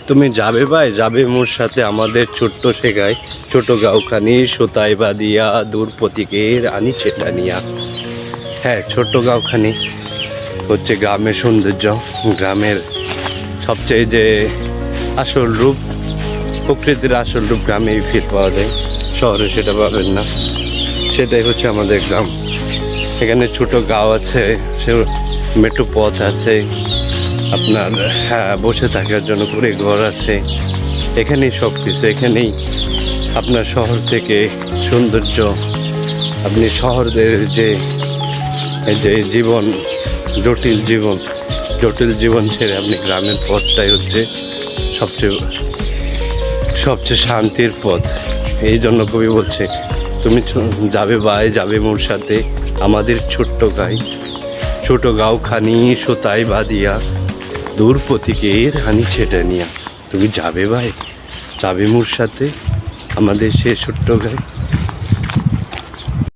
তুমি যাবে ভাই, যাবে মোর সাথে আমাদের ছোট্ট শেখায় ছোট গাঁওখানি সোতাই বাদিয়া দূর প্রতীকের আনি চেটানিয়া। হ্যাঁ, ছোট্ট গাঁওখানি হচ্ছে গ্রামের সৌন্দর্য, গ্রামের সবচেয়ে যে আসল রূপ, প্রকৃতির আসল রূপ গ্রামেই ফিল পাওয়া যায়, শহরে সেটা পাবেন না। সেটাই হচ্ছে আমাদের গ্রাম। এখানে ছোট গাঁও আছে, সে মেঠো পথ আছে, আপনার হ্যাঁ বসে থাকার জন্য করে ঘর আছে। এখানেই সব কিছু, এখানেই আপনার শহর থেকে সৌন্দর্য। আপনি শহরের যে যে জীবন, জটিল জীবন, জটিল জীবন ছেড়ে আপনি গ্রামের পথটাই হচ্ছে সবচেয়ে সবচেয়ে শান্তির পথ। এই জন্য কবি বলছে তুমি যাবে ভাই, যাবে মোর সাথে আমাদের ছোট গাঁওখানি সোতাই বাদিয়া দূর প্রতীকের হানি ছেটানিয়া। তুমি যাবে ভাই, যাবে মোর সাথে আমাদের সে ছোট্ট গাই।